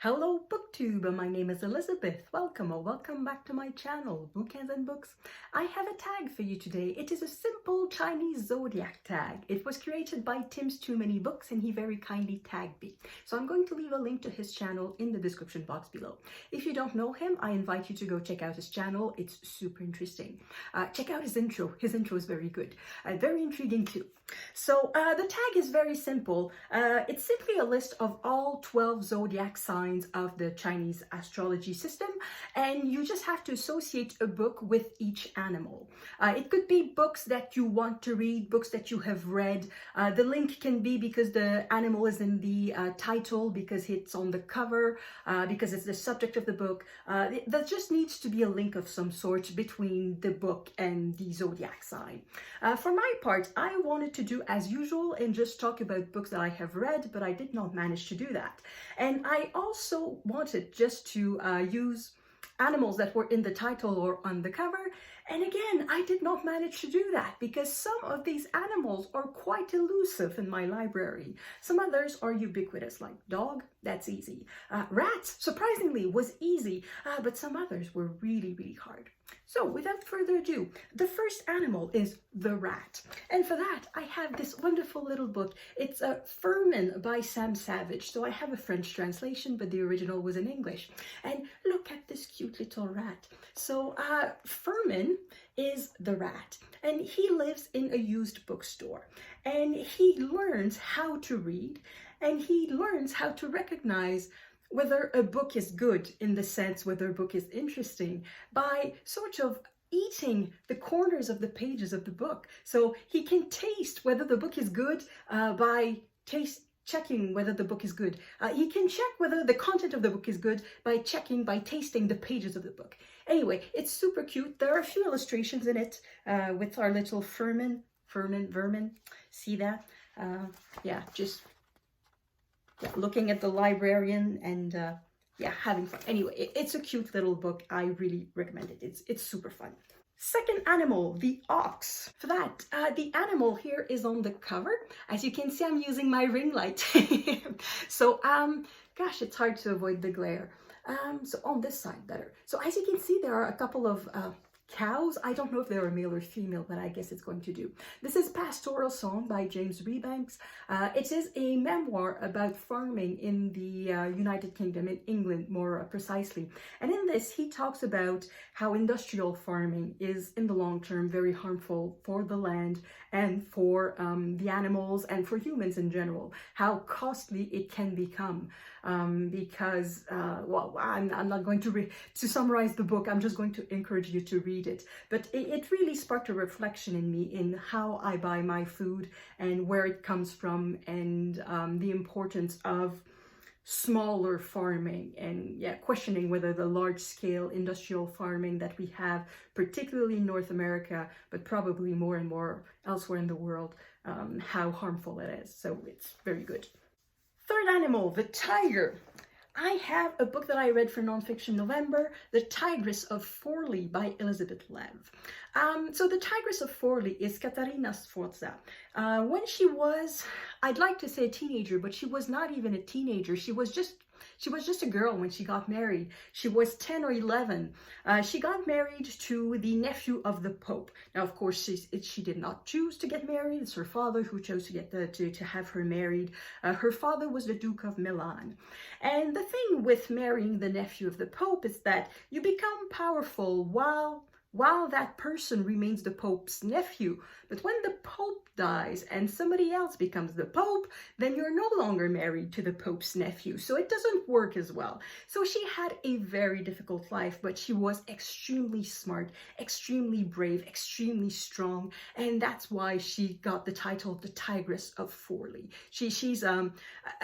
Hello BookTube, my name is Elizabeth. Welcome or welcome back to my channel, Bookends and Books. I have a tag for you today. It is a simple Chinese Zodiac tag. It was created by Tim's Too Many Books and he very kindly tagged me. So I'm going to leave a link to his channel in the description box below. If you don't know him, I invite you to go check out his channel. It's super interesting. Check out his intro. His intro is very good. Very intriguing too. So the tag is very simple. It's simply a list of all 12 zodiac signs of the Chinese astrology system, and you just have to associate a book with each animal. It could be books that you want to read, books that you have read. The link can be because the animal is in the title, because it's on the cover, because it's the subject of the book. There just needs to be a link of some sort between the book and the zodiac sign. For my part, I wanted to do as usual and just talk about books that I have read, but I did not manage to do that. And I also wanted just to use animals that were in the title or on the cover. And again, I did not manage to do that because some of these animals are quite elusive in my library. Some others are ubiquitous, like dog, that's easy. Rats, surprisingly, was easy, but some others were really, really hard. So without further ado, the first animal is the rat. And for that, I have this wonderful little book. It's Firmin by Sam Savage. So I have a French translation, but the original was in English. And look at this cute little rat. So Firmin is the rat, and he lives in a used bookstore. And he learns how to read, and he learns how to recognize whether a book is good, in the sense whether a book is interesting, by sort of eating the corners of the pages of the book. So he can taste whether the book is good by checking whether the book is good. He can check whether the content of the book is good by tasting the pages of the book. Anyway, it's super cute. There are a few illustrations in it with our little vermin. See that? Yeah, just looking at the librarian and yeah, having fun. Anyway, it's a cute little book. I really recommend it. It's super fun. Second animal, the ox. For that, the animal here is on the cover. As you can see, I'm using my ring light. So, gosh, it's hard to avoid the glare. So on this side, better. So as you can see, there are a couple of cows. I don't know if they're a male or female, but I guess it's going to do. This is Pastoral Song by James Reebanks. It is a memoir about farming in the United Kingdom, in England more precisely. And in this, he talks about how industrial farming is, in the long term, very harmful for the land and for the animals and for humans in general. How costly it can become because, well, I'm not going to summarize the book. I'm just going to encourage you to read it. But it really sparked a reflection in me in how I buy my food and where it comes from, and the importance of smaller farming, and yeah, questioning whether the large-scale industrial farming that we have, particularly in North America, but probably more and more elsewhere in the world, how harmful it is. So it's very good. Third animal, the tiger. I have a book that I read for Nonfiction November, The Tigress of Forli by Elizabeth Lev. So the Tigress of Forli is Caterina Sforza. When she was, I'd like to say a teenager, but she was not even a teenager. She was just a girl when she got married. She was 10 or 11. She got married to the nephew of the Pope. Now, of course, she did not choose to get married. It's her father who chose to get to have her married. Her father was the Duke of Milan. And the thing with marrying the nephew of the Pope is that you become powerful while that person remains the Pope's nephew. But when the Pope dies and somebody else becomes the Pope, then you're no longer married to the Pope's nephew. So it doesn't work as well. So she had a very difficult life, but she was extremely smart, extremely brave, extremely strong. And that's why she got the title of the Tigress of Forli. She's a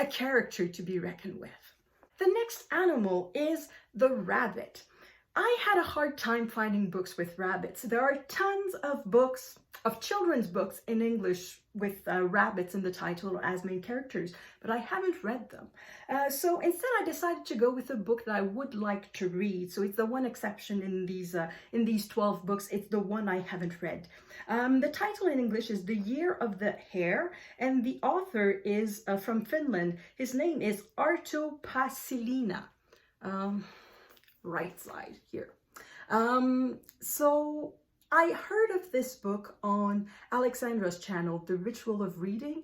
character to be reckoned with. The next animal is the rabbit. I had a hard time finding books with rabbits. There are tons of books of children's books in English with rabbits in the title as main characters, but I haven't read them. So instead I decided to go with a book that I would like to read. So it's the one exception in these 12 books. It's the one I haven't read. The title in English is The Year of the Hare, and the author is from Finland. His name is Arto Paasilinna. Right side here. So I heard of this book on Alexandra's channel, The Ritual of Reading.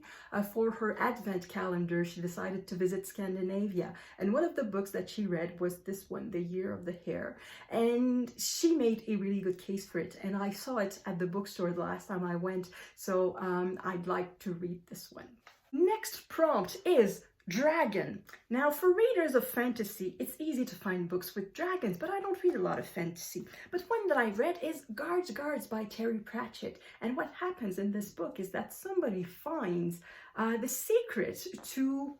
For her Advent calendar, she decided to visit Scandinavia. And one of the books that she read was this one, The Year of the Hare. And she made a really good case for it. And I saw it at the bookstore the last time I went. So I'd like to read this one. Next prompt is dragon. Now, for readers of fantasy, it's easy to find books with dragons, but I don't read a lot of fantasy. But one that I read is Guards by Terry Pratchett. And what happens in this book is that somebody finds the secret to,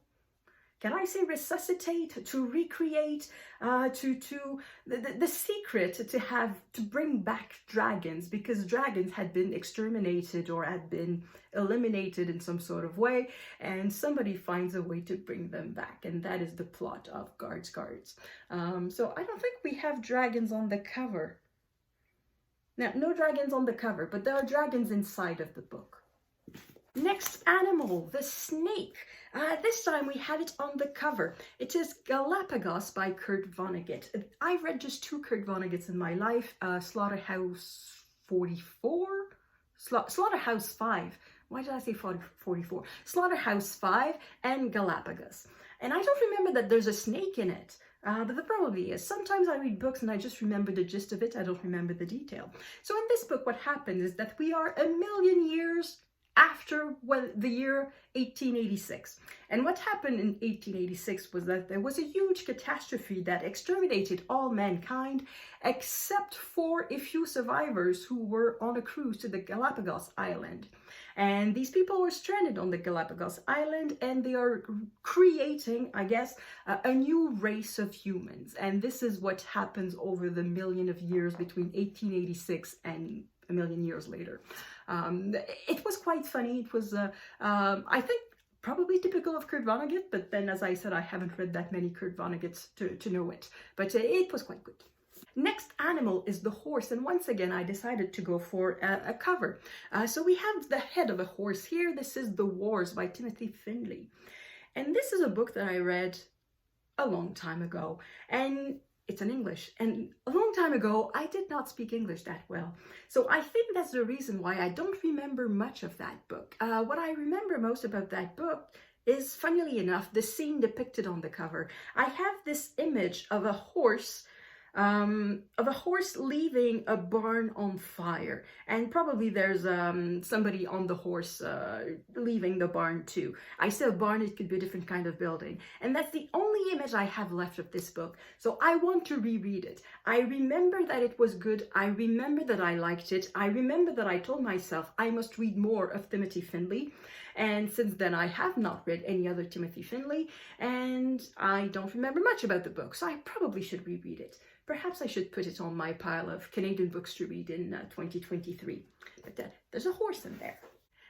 can I say resuscitate, to recreate, the secret to bring back dragons, because dragons had been exterminated or had been eliminated in some sort of way, and somebody finds a way to bring them back, and that is the plot of Guards. So I don't think we have dragons on the cover. Now, no dragons on the cover, but there are dragons inside of the book. Next animal, the snake. This time we have it on the cover. It is Galapagos by Kurt Vonnegut. I've read just 2 Kurt Vonnegut's in my life, Slaughterhouse 44? Slaughterhouse 5. Why did I say 44? Slaughterhouse 5 and Galapagos. And I don't remember that there's a snake in it. But there probably is. Sometimes I read books and I just remember the gist of it. I don't remember the detail. So in this book, what happens is that we are 1,000,000 years after the year 1886. And what happened in 1886 was that there was a huge catastrophe that exterminated all mankind, except for a few survivors who were on a cruise to the Galapagos Island. And these people were stranded on the Galapagos Island, and they are creating, I guess, a new race of humans. And this is what happens over the million of years between 1886 and 1,000,000 years later. It was quite funny. It was, I think, probably typical of Kurt Vonnegut, but then, as I said, I haven't read that many Kurt Vonnegut's to know it. But it was quite good. Next animal is the horse, and once again I decided to go for a cover. So we have the head of a horse here. This is The Wars by Timothy Finley. And this is a book that I read a long time ago, and it's in English. And a long time ago, I did not speak English that well. So I think that's the reason why I don't remember much of that book. What I remember most about that book is, funnily enough, the scene depicted on the cover. I have this image of a horse leaving a barn on fire, and probably there's somebody on the horse leaving the barn too. I say a barn, it could be a different kind of building, and that's the only image I have left of this book. So I want to reread it. I remember that it was good. I remember that I liked it. I remember that I told myself I must read more of Timothy Finley, and since then I have not read any other Timothy Finley, and I don't remember much about the book, so I probably should reread it. Perhaps I should put it on my pile of Canadian books to read in 2023. But there's a horse in there.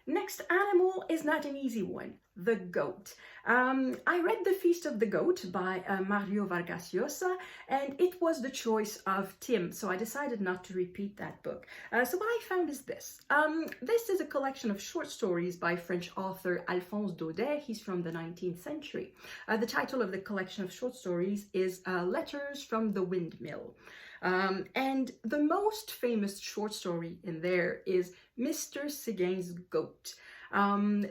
Next animal is not an easy one, the goat. I read The Feast of the Goat by Mario Vargas Llosa, and it was the choice of Tim, so I decided not to repeat that book. So what I found is this. This is a collection of short stories by French author Alphonse Daudet. He's from the 19th century. The title of the collection of short stories is Letters from the Windmill. And the most famous short story in there is Mr. Seguin's Goat.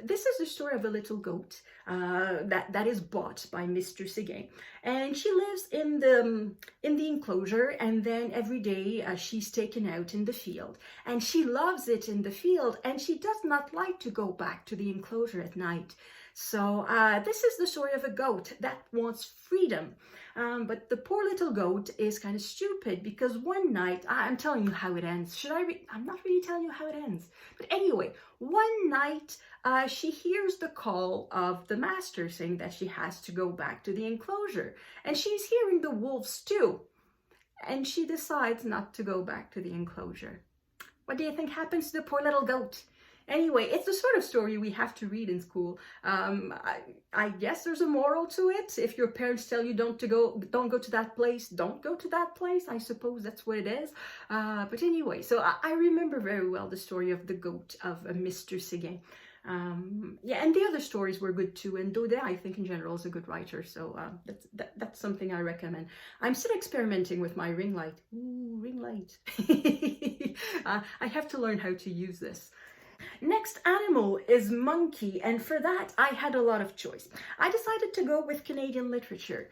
This is the story of a little goat that is bought by Mr. Seguin, and she lives in the enclosure, and then every day she's taken out in the field, and she loves it in the field, and she does not like to go back to the enclosure at night. So this is the story of a goat that wants freedom. But the poor little goat is kind of stupid, because one night, I'm telling you how it ends. I'm not really telling you how it ends. But anyway, one night she hears the call of the master saying that she has to go back to the enclosure. And she's hearing the wolves too. And she decides not to go back to the enclosure. What do you think happens to the poor little goat? Anyway, it's the sort of story we have to read in school. I guess there's a moral to it. If your parents tell you don't go to that place, don't go to that place. I suppose that's what it is. But anyway, so I remember very well the story of the goat of Mr. Seguin. Yeah, and the other stories were good too. And Daudet, I think in general, is a good writer. So that's something I recommend. I'm still experimenting with my ring light. Ooh, ring light. I have to learn how to use this. Next animal is monkey, and for that I had a lot of choice. I decided to go with Canadian literature.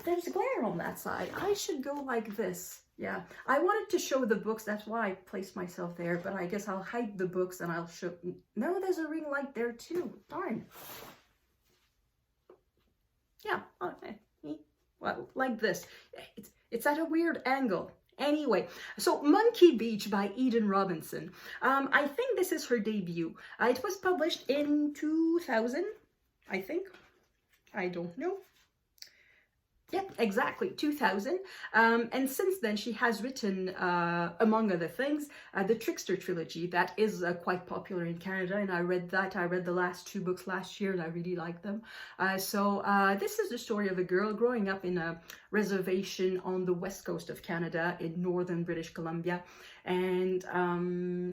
There's glare on that side. I should go like this. Yeah, I wanted to show the books, that's why I placed myself there, but I guess I'll hide the books and I'll show... No, there's a ring light there too. Darn. Yeah, okay. Well, like this. It's at a weird angle. Anyway, so Monkey Beach by Eden Robinson. I think this is her debut. It was published in 2000, I think. I don't know. Yep, exactly, 2000. And since then, she has written, among other things, the Trickster trilogy. That is quite popular in Canada, and I read that. I read the last 2 books last year, and I really liked them. So this is the story of a girl growing up in a reservation on the west coast of Canada in northern British Columbia. And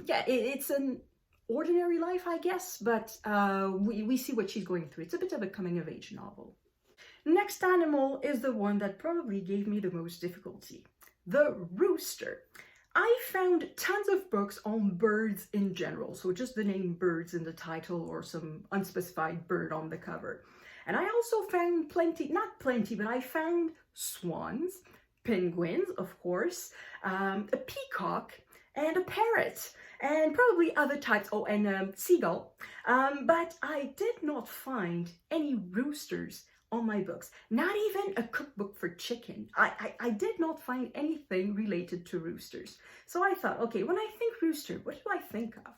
yeah, it's an ordinary life, I guess, but we see what she's going through. It's a bit of a coming-of-age novel. Next animal is the one that probably gave me the most difficulty, the rooster. I found tons of books on birds in general, so just the name birds in the title or some unspecified bird on the cover. And I also found plenty, not plenty, but I found swans, penguins, of course, a peacock, and a parrot, and probably other types, oh, and a seagull. But I did not find any roosters on my books, not even a cookbook for chicken. I did not find anything related to roosters. So I thought, okay, when I think rooster, what do I think of?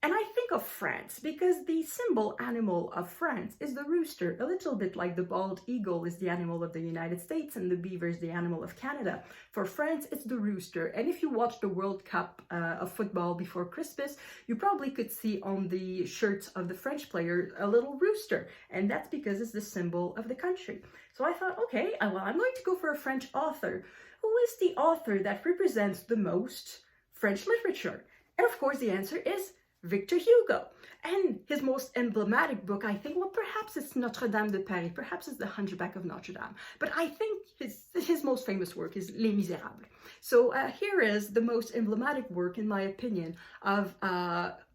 And I think of France, because the symbol animal of France is the rooster, a little bit like the bald eagle is the animal of the United States and the beaver is the animal of Canada. For France, it's the rooster. And if you watch the World Cup of football before Christmas, you probably could see on the shirts of the French players a little rooster. And that's because it's the symbol of the country. So I thought, okay, well, I'm going to go for a French author. Who is the author that represents the most French literature? And of course, the answer is Victor Hugo. And his most emblematic book, I think, well, perhaps it's Notre Dame de Paris, perhaps it's The Hunchback of Notre Dame, but I think his most famous work is Les Miserables. So here is the most emblematic work, in my opinion, of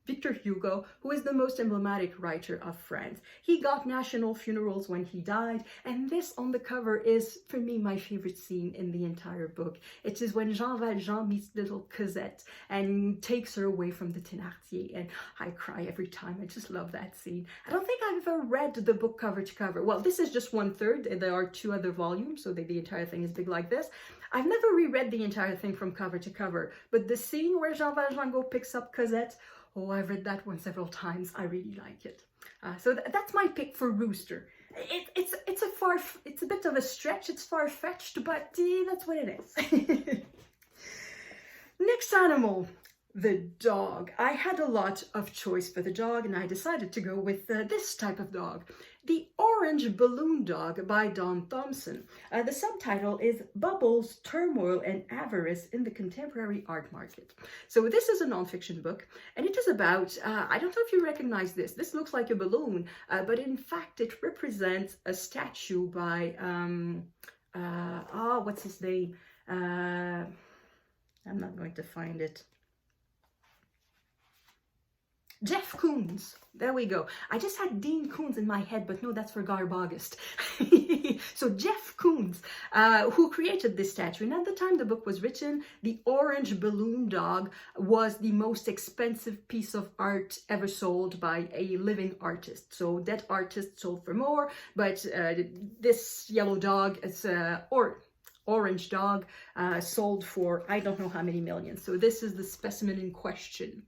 Victor Hugo, who is the most emblematic writer of France. He got national funerals when he died, and this on the cover is, for me, my favorite scene in the entire book. It is when Jean Valjean meets little Cosette and takes her away from the Thénardier, and I cry every time. I just love that scene. I don't think I've ever read the book cover to cover. Well, this is just 1/3, and there are 2 other volumes, so the entire thing is big like this. I've never reread the entire thing from cover to cover, but the scene where Jean Valjean picks up Cosette, oh, I've read that one several times. I really like it. So that's my pick for Rooster. It's a bit of a stretch. It's far-fetched, but that's what it is. Next animal, the dog. I had a lot of choice for the dog, and I decided to go with this type of dog. The Orange Balloon Dog by Thompson. The subtitle is Bubbles, Turmoil, and Avarice in the Contemporary Art Market. So this is a nonfiction book, and it is about, I don't know if you recognize this. This looks like a balloon, but in fact it represents a statue by, what's his name? I'm not going to find it. Jeff Koons. There we go. I just had Dean Koons in my head, but no, that's for Galapagos. So Jeff Koons, who created this statue. And at the time the book was written, the Orange Balloon Dog was the most expensive piece of art ever sold by a living artist. So dead artists sold for more, but this yellow dog, it's orange dog, sold for I don't know how many millions. So this is the specimen in question.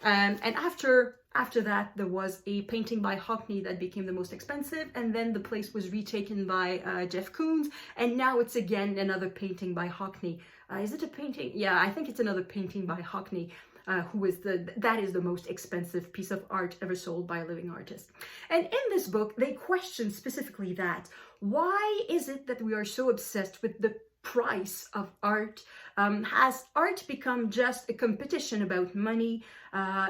And after After that, there was a painting by Hockney that became the most expensive, and then the place was retaken by Jeff Koons, and now it's again another painting by Hockney. Is it a painting? Yeah, I think it's another painting by Hockney. That is the most expensive piece of art ever sold by a living artist. And in this book, they question specifically that. Why is it that we are so obsessed with the price of art? Has art become just a competition about money?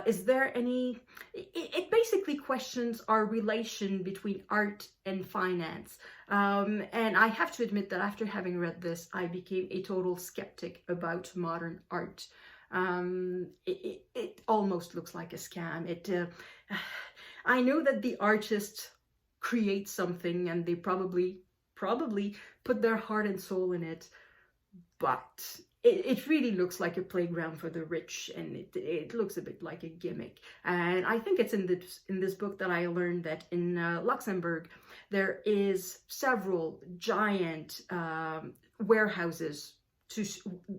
Is there any... It basically questions our relation between art and finance. And I have to admit that after having read this, I became a total skeptic about modern art. It almost looks like a scam. I know that the artists create something and they probably put their heart and soul in it, but it really looks like a playground for the rich, and it looks a bit like a gimmick. And I think it's in this book that I learned that in Luxembourg there is several giant warehouses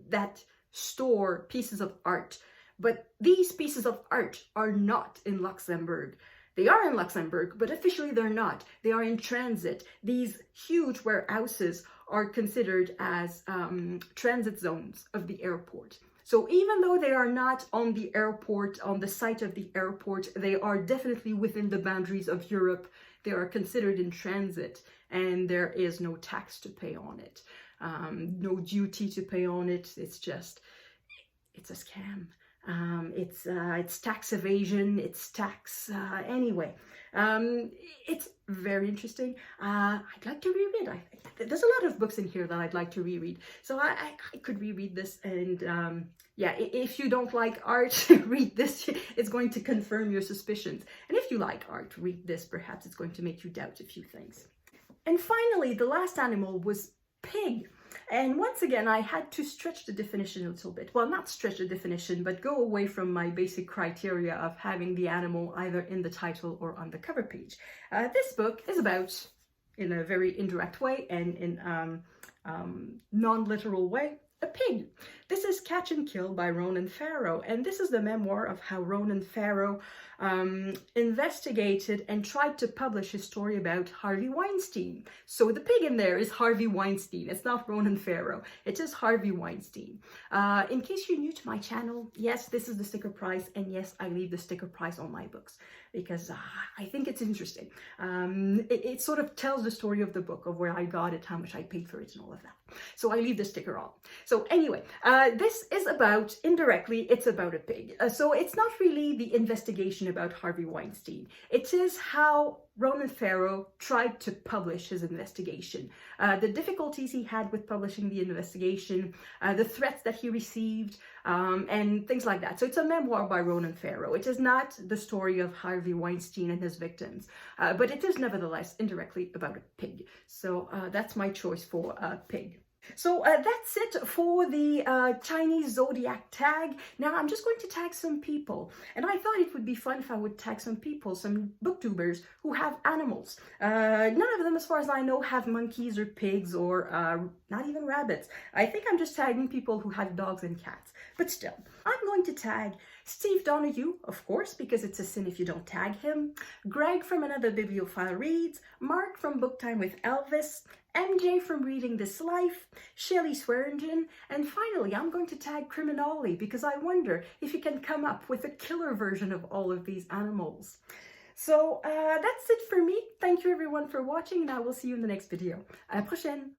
that store pieces of art, but these pieces of art are not in Luxembourg. They are in Luxembourg, but officially they're not. They are in transit. These huge warehouses are considered as transit zones of the airport. So even though they are not on the airport, on the site of the airport, they are definitely within the boundaries of Europe. They are considered in transit, and there is no tax to pay on it. No duty to pay on it. It's a scam. It's tax evasion, it's tax, anyway. It's very interesting. I'd like to reread. There's a lot of books in here that I'd like to reread. So I could reread this, and yeah, if you don't like art, read this. It's going to confirm your suspicions. And if you like art, read this. Perhaps it's going to make you doubt a few things. And finally, the last animal was pig. And once again, I had to stretch the definition a little bit. Well, not stretch the definition, but go away from my basic criteria of having the animal either in the title or on the cover page. This book is about, in a very indirect way and in non-literal way, a pig. This is Catch and Kill by Ronan Farrow, and this is the memoir of how Ronan Farrow investigated and tried to publish his story about Harvey Weinstein. So the pig in there is Harvey Weinstein. It's not Ronan Farrow. It is Harvey Weinstein. In case you're new to my channel, yes, this is the sticker price, and yes, I leave the sticker price on my books because I think it's interesting. It sort of tells the story of the book, of where I got it, how much I paid for it, and all of that. So I leave the sticker on. So anyway, this is about, indirectly, it's about a pig. So it's not really the investigation about Harvey Weinstein. It is how Ronan Farrow tried to publish his investigation, the difficulties he had with publishing the investigation, the threats that he received, and things like that. So it's a memoir by Ronan Farrow. It is not the story of Harvey Weinstein and his victims, but it is nevertheless indirectly about a pig. So that's my choice for a pig. So that's it for the Chinese Zodiac tag. Now I'm just going to tag some people, and I thought it would be fun if I would tag some people, some booktubers who have animals. None of them, as far as I know, have monkeys or pigs or not even rabbits. I think I'm just tagging people who have dogs and cats, but still, I'm going to tag Steve Donahue, of course, because it's a sin if you don't tag him, Greg from Another Bibliophile Reads, Mark from Book Time with Elvis, MJ from Reading This Life, Shelley Swearingen, and finally I'm going to tag Criminali because I wonder if you can come up with a killer version of all of these animals. So that's it for me. Thank you everyone for watching, and I will see you in the next video. À la prochaine!